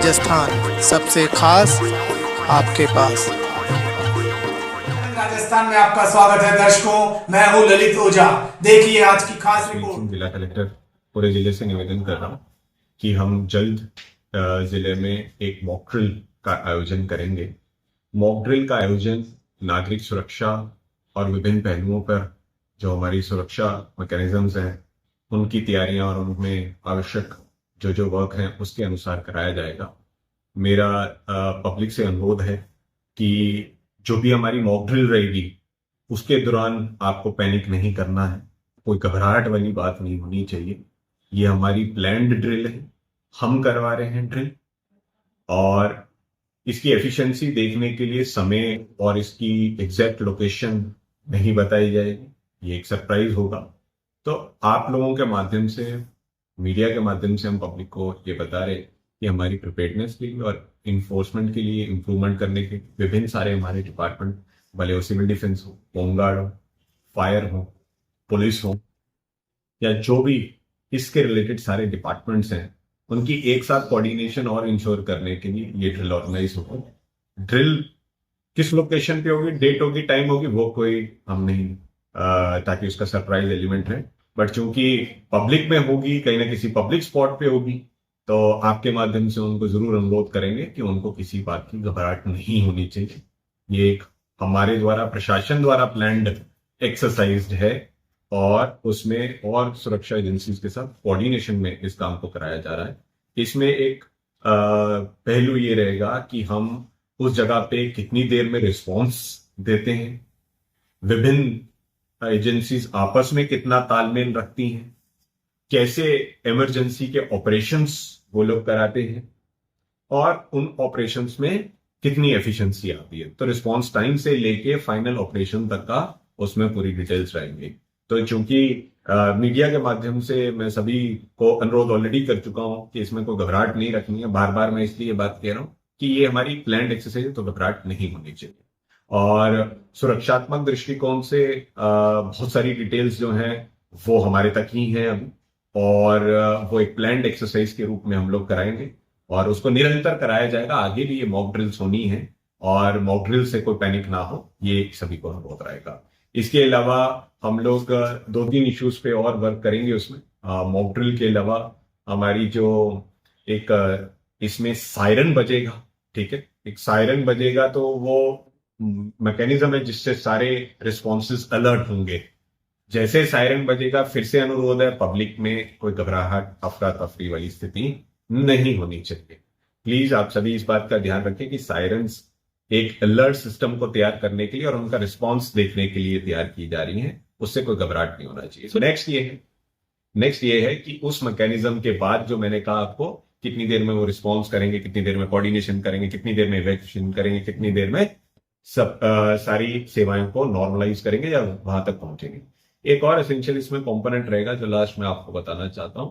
राजस्थान सबसे खास आपके पास। राजस्थान में आपका स्वागत है दर्शकों, मैं हूं ललित ओझा। देखिए आज की खास रिपोर्ट। जिला कलेक्टर पूरे जिले से निवेदन कर रहा हूं कि हम जल्द जिले में एक मॉक ड्रिल का आयोजन करेंगे। मॉक ड्रिल का आयोजन नागरिक सुरक्षा और विभिन्न पहलुओं पर जो हमारी सुरक्षा मैकेनिज्म्स हैं उनकी तैयारियां और उनमें आवश्यक जो वर्क है उसके अनुसार कराया जाएगा। मेरा पब्लिक से अनुरोध है कि जो भी हमारी मॉक ड्रिल रहेगी उसके दौरान आपको पैनिक नहीं करना है, कोई घबराहट वाली बात नहीं होनी चाहिए। ये हमारी प्लान्ड ड्रिल है, हम करवा रहे हैं ड्रिल, और इसकी एफिशिएंसी देखने के लिए समय और इसकी एग्जैक्ट लोकेशन नहीं बताई जाएगी, ये एक सरप्राइज होगा। तो आप लोगों के माध्यम से, मीडिया के माध्यम से हम पब्लिक को ये बता रहे कि हमारी प्रिपेयर्डनेस के लिए और इन्फोर्समेंट के लिए इम्प्रूवमेंट करने के विभिन्न सारे हमारे डिपार्टमेंट, भले वो सिविल डिफेंस हो, होमगार्ड हो, फायर हो, पुलिस हो, या जो भी इसके रिलेटेड सारे डिपार्टमेंट्स हैं, उनकी एक साथ कोऑर्डिनेशन और इंश्योर करने के लिए ये ड्रिल ऑर्गेनाइज होगा। ड्रिल किस लोकेशन पे होगी, डेट होगी, टाइम होगी, वो कोई हम नहीं, ताकि उसका सरप्राइज एलिमेंट है। बट चूंकि पब्लिक में होगी, कहीं ना किसी पब्लिक स्पॉट पे होगी, तो आपके माध्यम से उनको जरूर अनुरोध करेंगे कि उनको किसी बात की घबराहट नहीं होनी चाहिए। ये एक हमारे द्वारा, प्रशासन द्वारा प्लान्ड एक्सरसाइज है और उसमें और सुरक्षा एजेंसीज के साथ कोऑर्डिनेशन में इस काम को कराया जा रहा है। इसमें एक पहलू ये रहेगा कि हम उस जगह पे कितनी देर में रिस्पॉन्स देते हैं, विभिन्न एजेंसीज आपस में कितना तालमेल रखती हैं, कैसे इमरजेंसी के ऑपरेशंस वो लोग कराते हैं और उन ऑपरेशंस में कितनी एफिशिएंसी आती है। तो रिस्पॉन्स टाइम से लेके फाइनल ऑपरेशन तक का उसमें पूरी डिटेल्स रहेंगी। तो चूंकि मीडिया के माध्यम से मैं सभी को अनुरोध ऑलरेडी कर चुका हूं कि इसमें कोई घबराहट नहीं रखनी है। बार बार मैं इसलिए बात कह रहा हूं कि ये हमारी प्लान्ड एक्सरसाइज है, तो घबराहट नहीं होनी चाहिए। और सुरक्षात्मक दृष्टिकोण से बहुत सारी डिटेल्स जो हैं वो हमारे तक ही हैं अभी, और वो एक प्लान्ड एक्सरसाइज के रूप में हम लोग कराएंगे और उसको निरंतर कराया जाएगा। आगे भी ये मॉक ड्रिल्स होनी है और मॉक ड्रिल से कोई पैनिक ना हो, ये सभी को अनुरोध रहेगा। इसके अलावा हम लोग 2-3 इश्यूज पे और वर्क करेंगे उसमें। मॉक ड्रिल के अलावा हमारी जो एक इसमें सायरन बजेगा, ठीक है, एक सायरन बजेगा, तो वो मैकेनिज्म है जिससे सारे रिस्पॉन्सेज अलर्ट होंगे। जैसे सायरन बजेगा, फिर से अनुरोध है, पब्लिक में कोई घबराहट, अफरा तफरी वाली स्थिति नहीं होनी चाहिए। प्लीज आप सभी इस बात का ध्यान रखें कि सायरन्स एक अलर्ट सिस्टम को तैयार करने के लिए और उनका रिस्पॉन्स देखने के लिए तैयार की जा रही है, उससे कोई घबराहट नहीं होना चाहिए। तो नेक्स्ट ये है कि उस मैकेनिज्म के बाद जो मैंने कहा आपको, कितनी देर में वो रिस्पॉन्स करेंगे, कितनी देर में कोऑर्डिनेशन करेंगे, कितनी देर में इवैक्यूएशन करेंगे, कितनी देर में सब सारी सेवाओं को नॉर्मलाइज करेंगे या वहां तक पहुंचेंगे। एक और एसेंशियल इसमें कंपोनेंट रहेगा जो लास्ट में आपको बताना चाहता हूं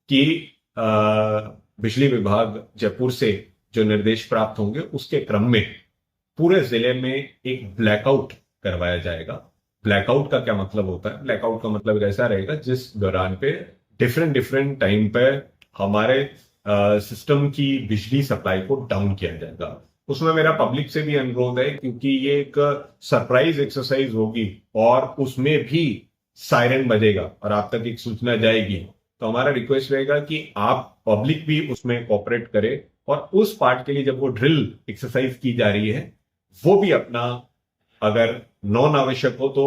कि बिजली विभाग जयपुर से जो निर्देश प्राप्त होंगे उसके क्रम में पूरे जिले में एक ब्लैकआउट करवाया जाएगा। ब्लैकआउट का क्या मतलब होता है? ब्लैकआउट का मतलब ऐसा रहेगा जिस दौरान पे डिफरेंट टाइम पे हमारे सिस्टम की बिजली सप्लाई को डाउन किया जाएगा। उसमें मेरा पब्लिक से भी अनुरोध है, क्योंकि ये एक सरप्राइज एक्सरसाइज होगी और उसमें भी सायरन बजेगा और आप तक एक सूचना जाएगी, तो हमारा रिक्वेस्ट रहेगा कि आप पब्लिक भी उसमें कोऑपरेट करे और उस पार्ट के लिए जब वो ड्रिल एक्सरसाइज की जा रही है वो भी अपना, अगर नॉन आवश्यक हो तो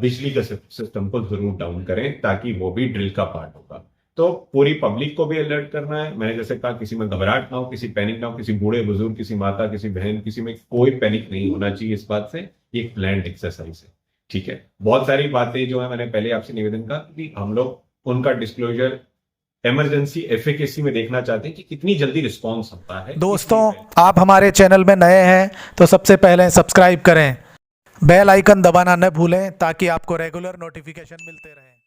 बिजली का सिस्टम को जरूर डाउन करें, ताकि वो भी ड्रिल का पार्ट होगा। तो पूरी पब्लिक को भी अलर्ट करना है। मैंने जैसे कहा, किसी में घबराहट ना हो, किसी पैनिक ना हो, किसी बूढ़े बुजुर्ग, किसी माता, किसी बहन, किसी में कोई पैनिक नहीं होना चाहिए इस बात से। ये एक प्लान्ड एक्सरसाइज है, ठीक है। बहुत सारी बातें जो है मैंने पहले आपसे निवेदन कहा कि हम लोग उनका डिस्क्लोजर इमरजेंसी एफिकेसी में देखना चाहते हैं कि कितनी जल्दी रिस्पॉन्स होता है। दोस्तों, आप हमारे चैनल में नए हैं तो सबसे पहले सब्सक्राइब करें, बेल आइकन दबाना न भूलें ताकि आपको रेगुलर नोटिफिकेशन मिलते रहें।